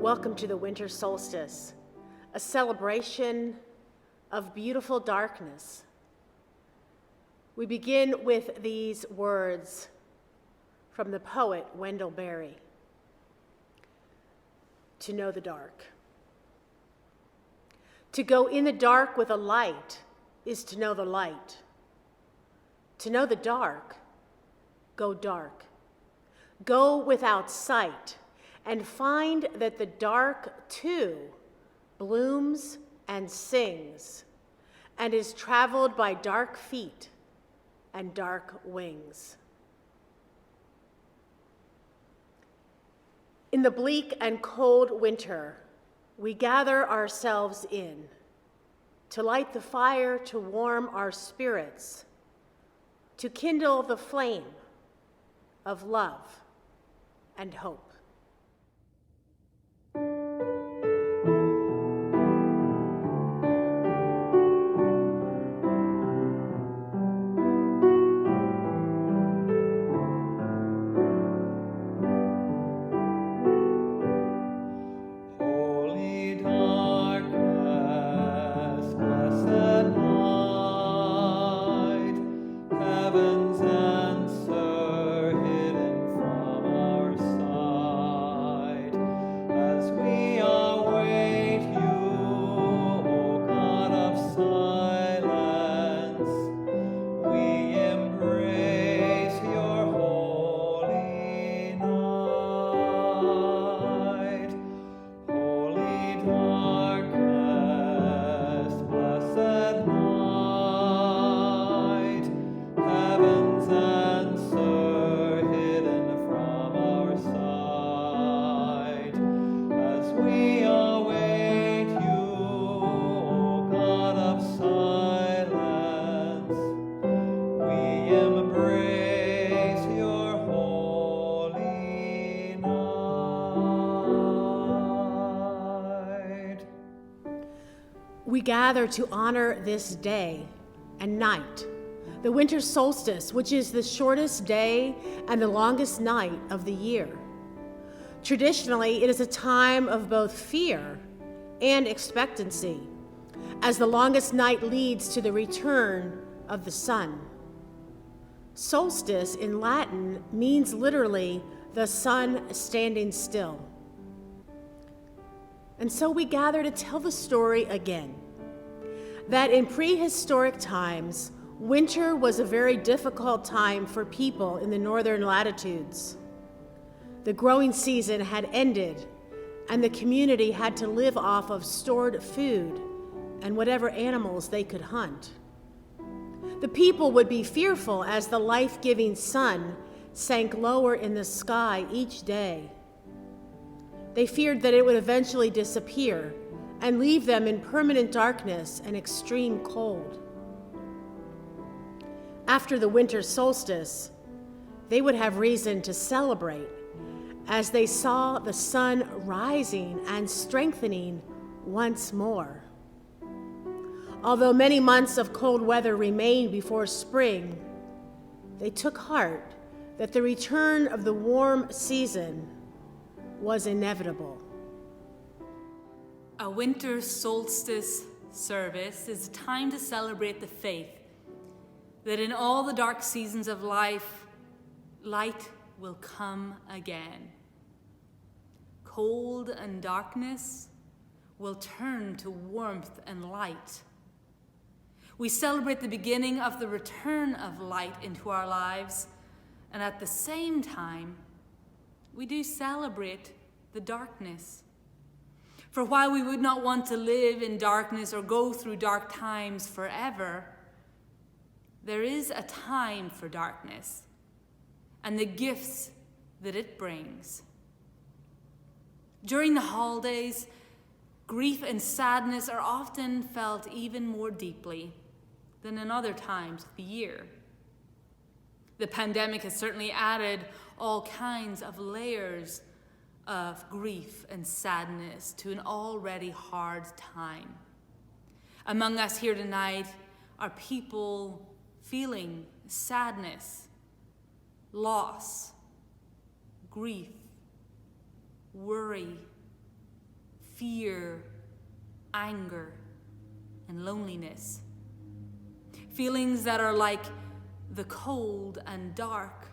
Welcome to the winter solstice, a celebration of beautiful darkness. We begin with these words from the poet Wendell Berry. To know the dark. To go in the dark with a light is to know the light. To know the dark, go dark. Go without sight, and find that the dark, too, blooms and sings, and is traveled by dark feet and dark wings. In the bleak and cold winter, we gather ourselves in to light the fire to warm our spirits, to kindle the flame of love and hope. We gather to honor this day and night, the winter solstice, which is the shortest day and the longest night of the year. Traditionally, it is a time of both fear and expectancy, as the longest night leads to the return of the sun. Solstice in Latin means literally the sun standing still. And so we gather to tell the story again, that in prehistoric times, winter was a very difficult time for people in the northern latitudes. The growing season had ended, and the community had to live off of stored food and whatever animals they could hunt. The people would be fearful as the life-giving sun sank lower in the sky each day. They feared that it would eventually disappear and leave them in permanent darkness and extreme cold. After the winter solstice, they would have reason to celebrate as they saw the sun rising and strengthening once more. Although many months of cold weather remained before spring, they took heart that the return of the warm season was inevitable. A winter solstice service is a time to celebrate the faith that in all the dark seasons of life, light will come again. Cold and darkness will turn to warmth and light. We celebrate the beginning of the return of light into our lives, and at the same time, we do celebrate the darkness. For while we would not want to live in darkness or go through dark times forever, there is a time for darkness and the gifts that it brings. During the holidays, grief and sadness are often felt even more deeply than in other times of the year. The pandemic has certainly added all kinds of layers of grief and sadness to an already hard time. Among us here tonight are people feeling sadness, loss, grief, worry, fear, anger, and loneliness. Feelings that are like the cold and dark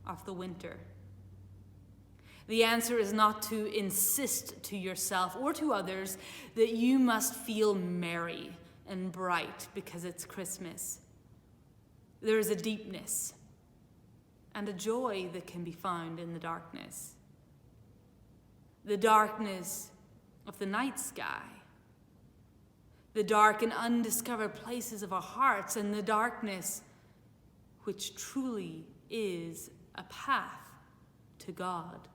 of the winter. The answer is not to insist to yourself or to others that you must feel merry and bright because it's Christmas. There is a deepness and a joy that can be found in the darkness. The darkness of the night sky, the dark and undiscovered places of our hearts, and the darkness which truly is a path to God.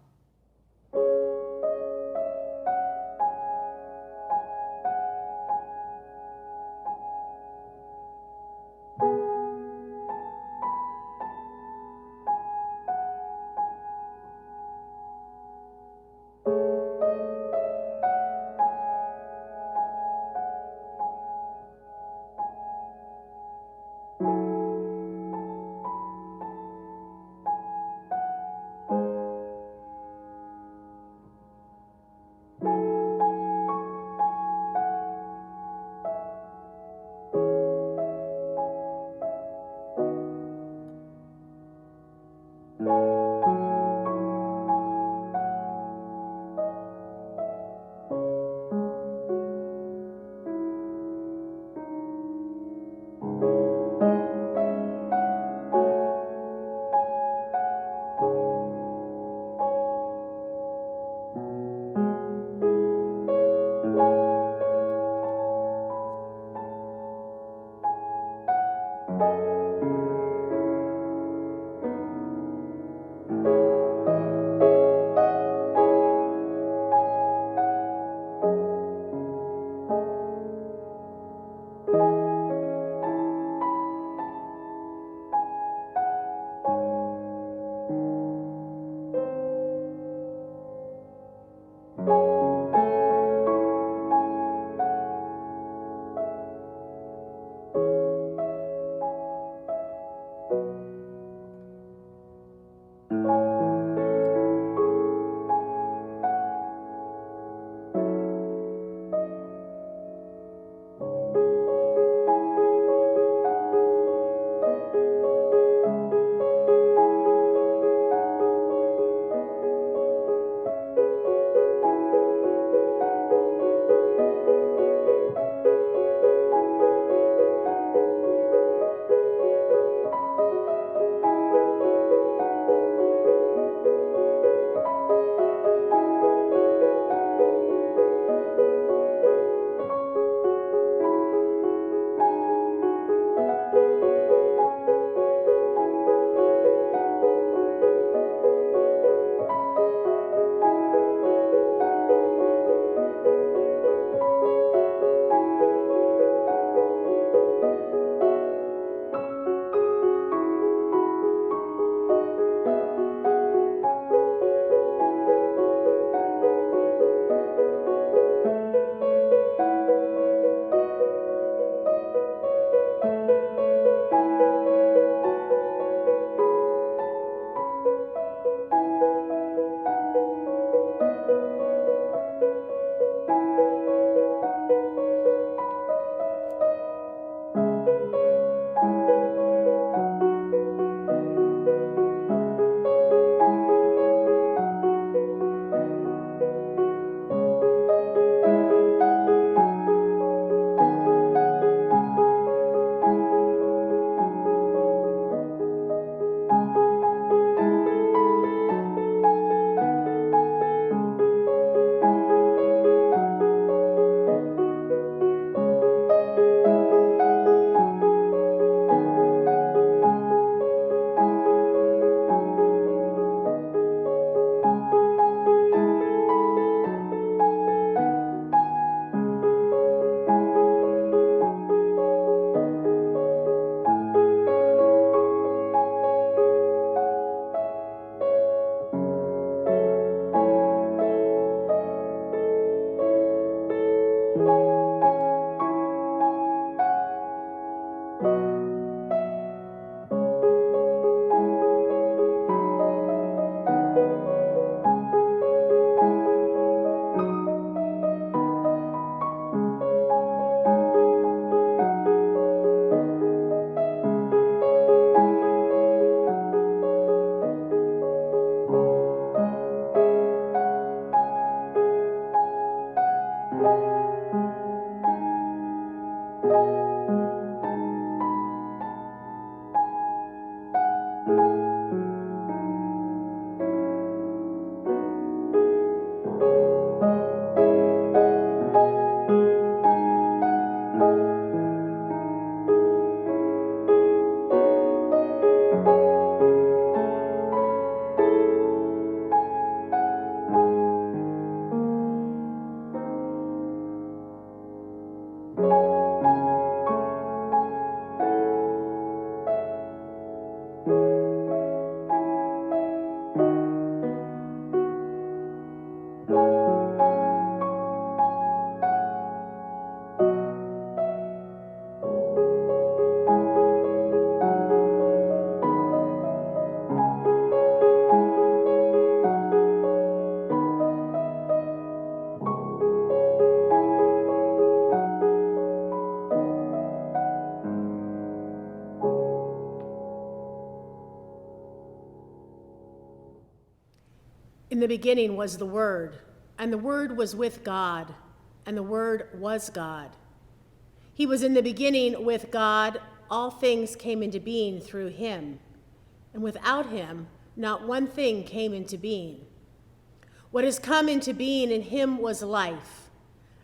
In the beginning was the Word, and the Word was with God, and the Word was God. He was in the beginning with God. All things came into being through him, and without him, not one thing came into being. What has come into being in him was life,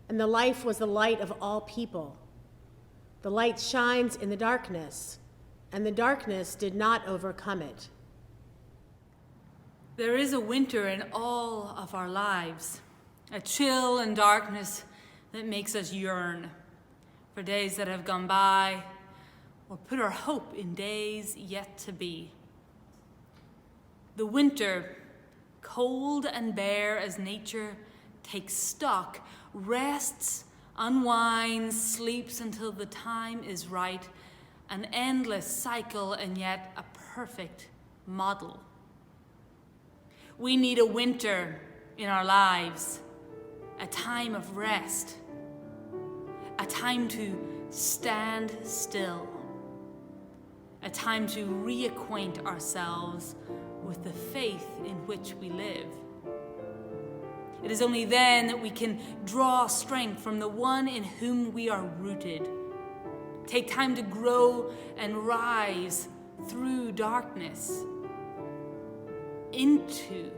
and the life was the light of all people. The light shines in the darkness, and the darkness did not overcome it. There is a winter in all of our lives, a chill and darkness that makes us yearn for days that have gone by, or put our hope in days yet to be. The winter, cold and bare as nature takes stock, rests, unwinds, sleeps until the time is right, an endless cycle and yet a perfect model. We need a winter in our lives, a time of rest, a time to stand still, a time to reacquaint ourselves with the faith in which we live. It is only then that we can draw strength from the one in whom we are rooted, take time to grow and rise through darkness into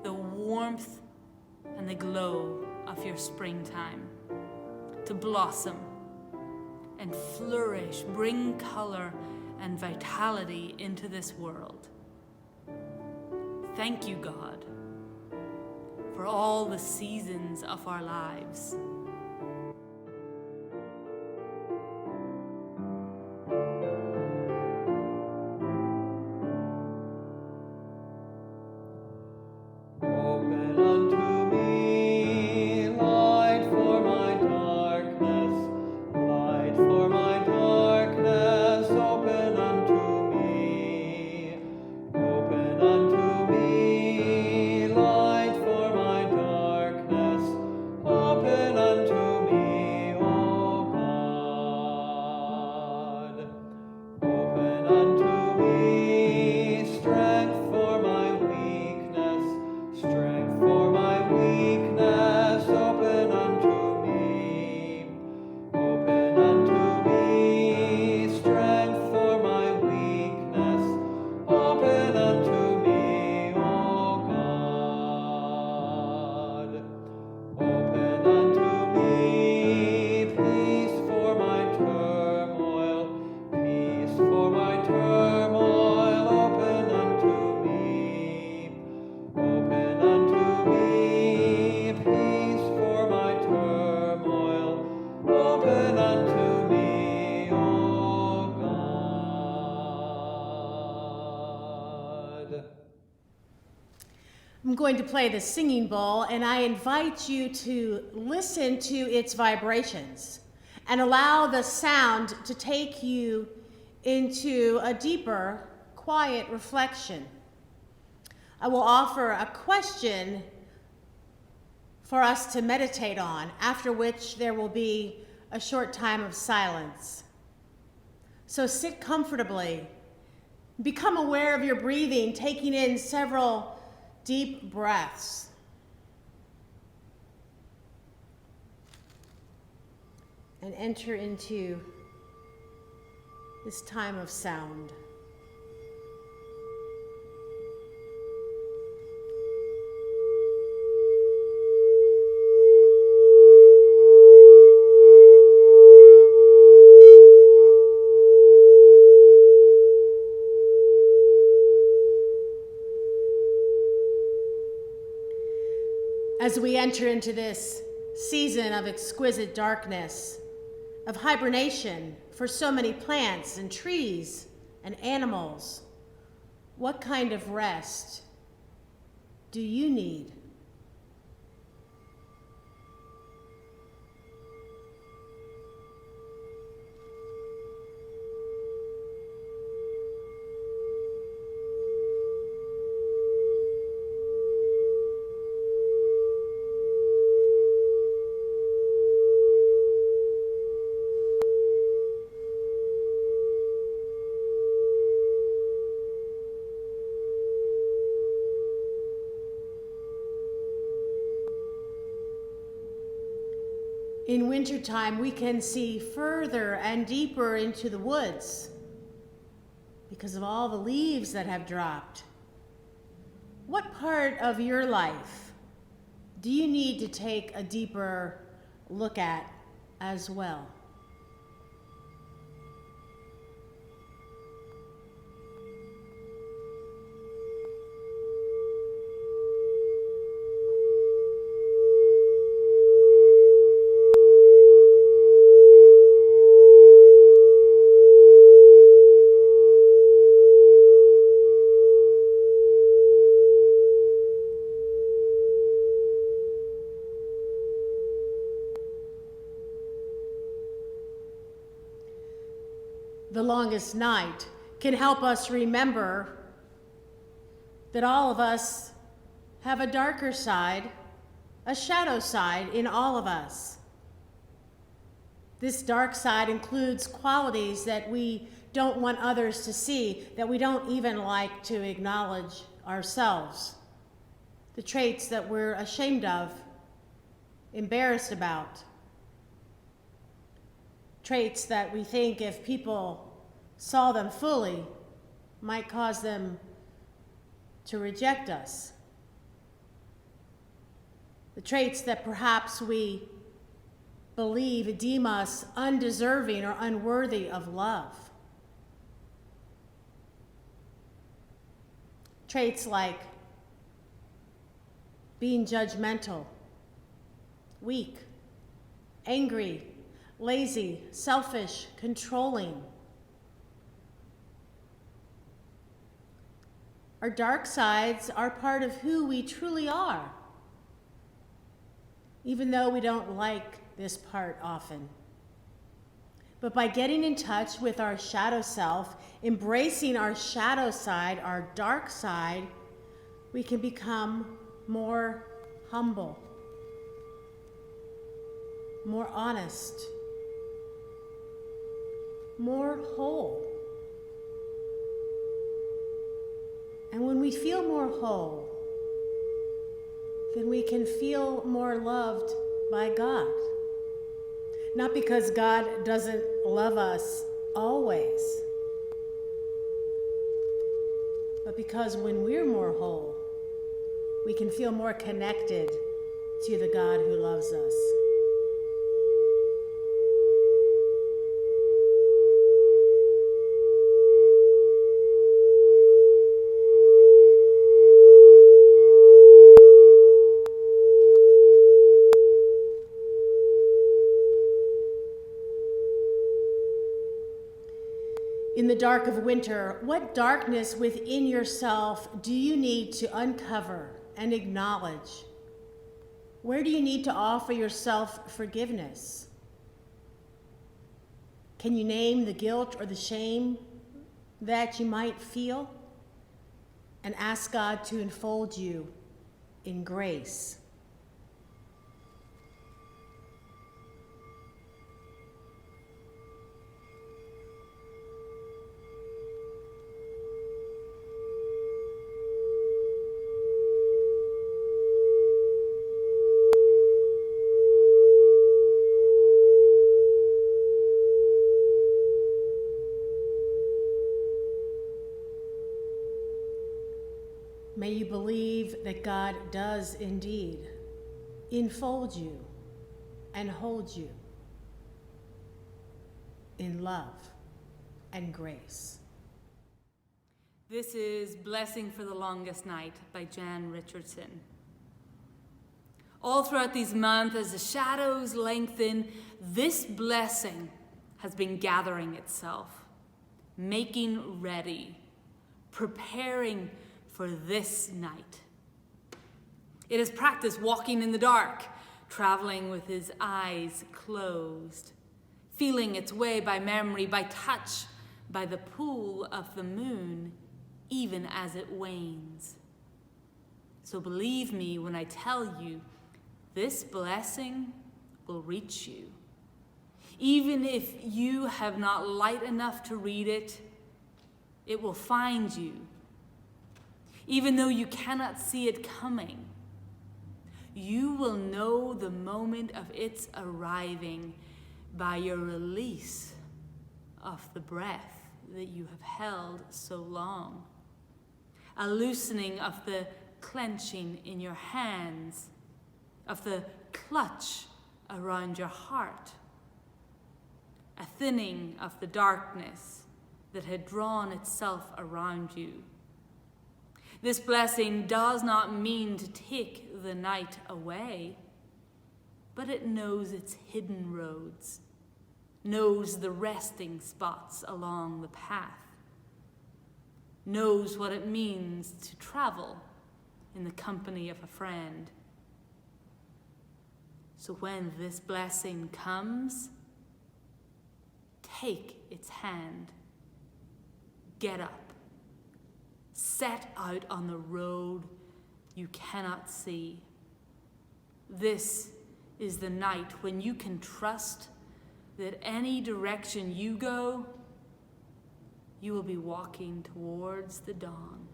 the warmth and the glow of your springtime, to blossom and flourish, bring color and vitality into this world. Thank you, God, for all the seasons of our lives. I'm going to play the singing bowl, and I invite you to listen to its vibrations and allow the sound to take you into a deeper, quiet reflection. I will offer a question for us to meditate on, after which there will be a short time of silence. So sit comfortably. Become aware of your breathing, taking in several deep breaths. And enter into this time of sound. As we enter into this season of exquisite darkness, of hibernation for so many plants and trees and animals, What kind of rest do you need? In wintertime, we can see further and deeper into the woods because of all the leaves that have dropped. What part of your life do you need to take a deeper look at as well? The longest night can help us remember that all of us have a darker side, a shadow side in all of us. This dark side includes qualities that we don't want others to see, that we don't even like to acknowledge ourselves. The traits that we're ashamed of, embarrassed about. Traits that we think if people saw them fully might cause them to reject us. The traits that perhaps we believe deem us undeserving or unworthy of love. Traits like being judgmental, weak, angry, lazy, selfish, controlling. Our dark sides are part of who we truly are, even though we don't like this part often. But by getting in touch with our shadow self, embracing our shadow side, our dark side, we can become more humble, more honest, more whole. And when we feel more whole, then we can feel more loved by God. Not because God doesn't love us always, but because when we're more whole, we can feel more connected to the God who loves us. In the dark of winter, what darkness within yourself do you need to uncover and acknowledge? Where do you need to offer yourself forgiveness? Can you name the guilt or the shame that you might feel? And ask God to enfold you in grace. May you believe that God does indeed enfold you and hold you in love and grace. This is Blessing for the Longest Night by Jan Richardson. All throughout these months, as the shadows lengthen, this blessing has been gathering itself, making ready, preparing for this night. It is practice walking in the dark, traveling with his eyes closed, feeling its way by memory, by touch, by the pool of the moon, even as it wanes. So believe me when I tell you, this blessing will reach you. Even if you have not light enough to read it, it will find you. Even though you cannot see it coming, you will know the moment of its arriving by your release of the breath that you have held so long, a loosening of the clenching in your hands, of the clutch around your heart, a thinning of the darkness that had drawn itself around you. This blessing does not mean to take the night away, but it knows its hidden roads, knows the resting spots along the path, knows what it means to travel in the company of a friend. So when this blessing comes, take its hand, get up, set out on the road you cannot see. This is the night when you can trust that any direction you go, you will be walking towards the dawn.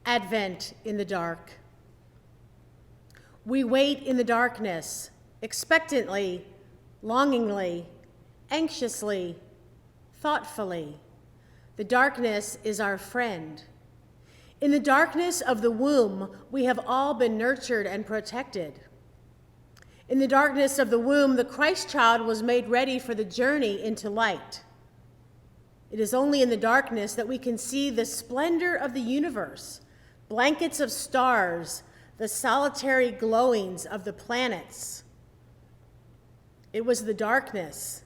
Advent in the dark. We wait in the darkness, expectantly, longingly, anxiously, thoughtfully. The darkness is our friend. In the darkness of the womb, we have all been nurtured and protected. In the darkness of the womb, the Christ child was made ready for the journey into light. It is only in the darkness that we can see the splendor of the universe, blankets of stars, the solitary glowings of the planets. It was the darkness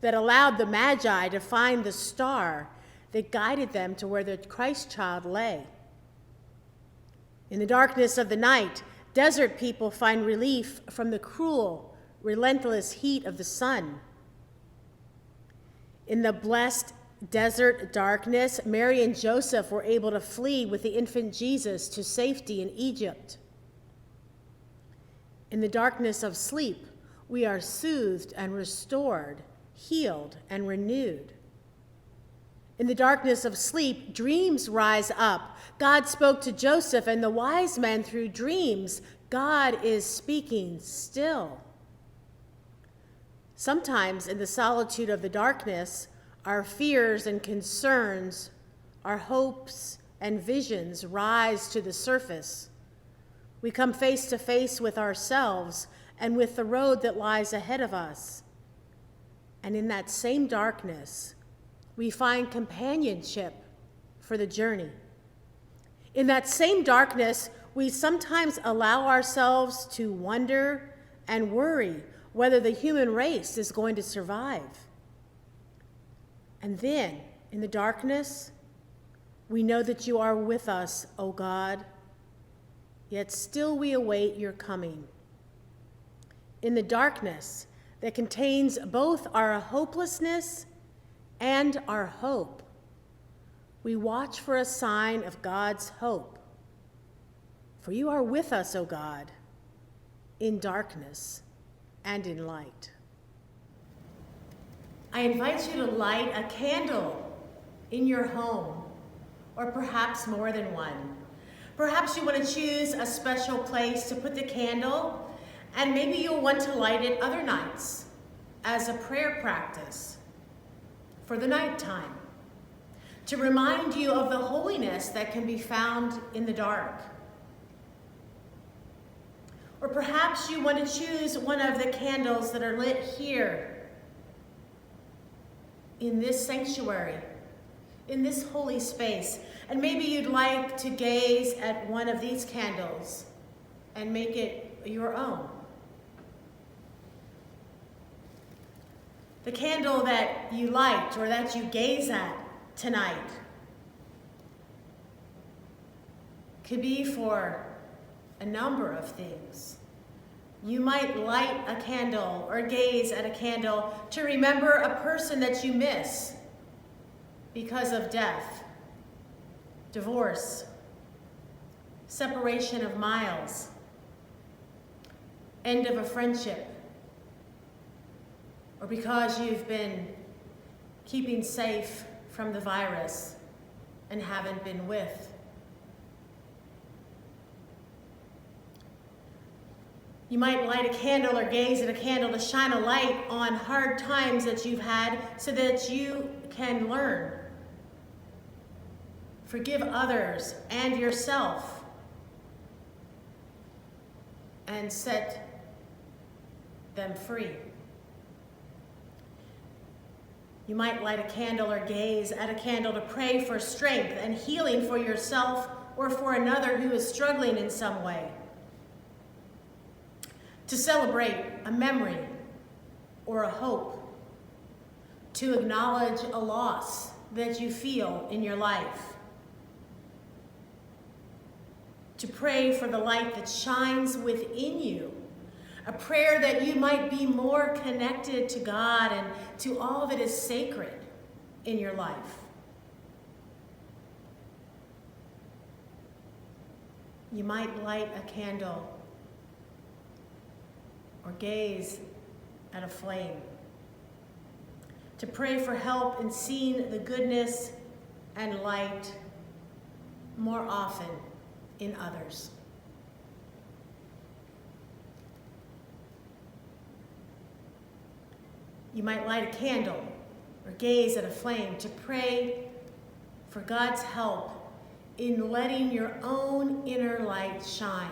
that allowed the Magi to find the star that guided them to where the Christ child lay. In the darkness of the night, desert people find relief from the cruel, relentless heat of the sun. In the blessed desert darkness, Mary and Joseph were able to flee with the infant Jesus to safety in Egypt. In the darkness of sleep, we are soothed and restored, healed and renewed. In the darkness of sleep, dreams rise up. God spoke to Joseph and the wise men through dreams. God is speaking still. Sometimes in the solitude of the darkness, our fears and concerns, our hopes and visions rise to the surface. We come face to face with ourselves and with the road that lies ahead of us. And in that same darkness, we find companionship for the journey. In that same darkness, we sometimes allow ourselves to wonder and worry whether the human race is going to survive. And then, in the darkness, we know that you are with us, O God, yet still we await your coming. In the darkness that contains both our hopelessness and our hope, we watch for a sign of God's hope. For you are with us, O God, in darkness and in light. I invite you to light a candle in your home, or perhaps more than one. Perhaps you want to choose a special place to put the candle, and maybe you'll want to light it other nights as a prayer practice for the nighttime, to remind you of the holiness that can be found in the dark. Or perhaps you want to choose one of the candles that are lit here in this sanctuary, in this holy space. And maybe you'd like to gaze at one of these candles and make it your own. The candle that you light or that you gaze at tonight could be for a number of things. You might light a candle or gaze at a candle to remember a person that you miss because of death, divorce, separation of miles, end of a friendship, or because you've been keeping safe from the virus and haven't been with. You might light a candle or gaze at a candle to shine a light on hard times that you've had so that you can learn, forgive others and yourself, and set them free. You might light a candle or gaze at a candle to pray for strength and healing for yourself or for another who is struggling in some way. To celebrate a memory or a hope. To acknowledge a loss that you feel in your life. To pray for the light that shines within you. A prayer that you might be more connected to God and to all that is sacred in your life. You might light a candle or gaze at a flame to pray for help in seeing the goodness and light more often in others. You might light a candle or gaze at a flame to pray for God's help in letting your own inner light shine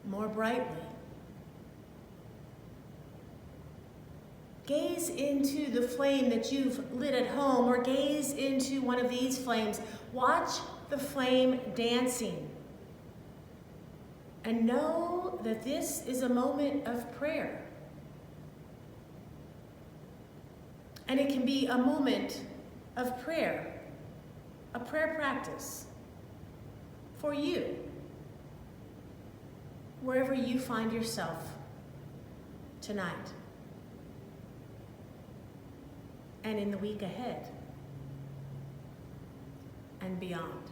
more brightly. Gaze into the flame that you've lit at home, or gaze into one of these flames. Watch the flame dancing. And know that this is a moment of prayer. And it can be a moment of prayer, a prayer practice for you, wherever you find yourself tonight and in the week ahead and beyond.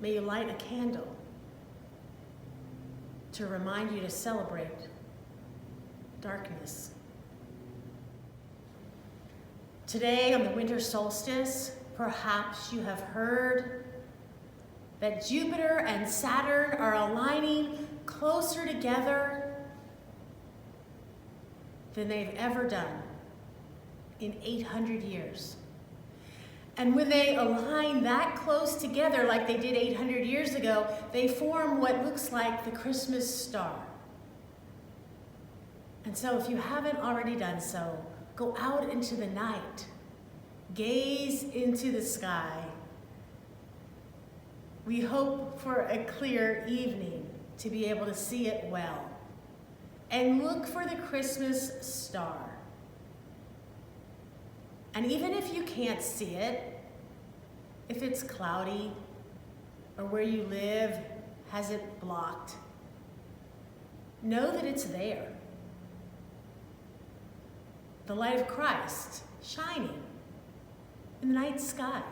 May you light a candle to remind you to celebrate darkness. Today, on the winter solstice, perhaps you have heard that Jupiter and Saturn are aligning closer together than they've ever done in 800 years. And when they align that close together like they did 800 years ago, they form what looks like the Christmas star. And so if you haven't already done so, go out into the night, gaze into the sky. We hope for a clear evening to be able to see it well. And look for the Christmas star. And even if you can't see it, if it's cloudy or where you live has it blocked, know that it's there. The light of Christ shining in the night sky.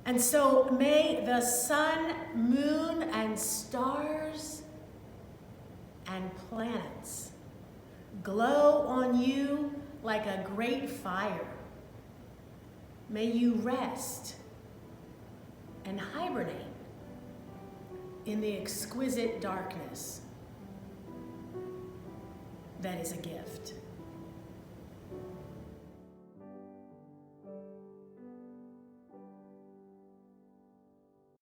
And so may the sun, moon, and stars and planets glow on you like a great fire. May you rest and hibernate in the exquisite darkness that is a gift.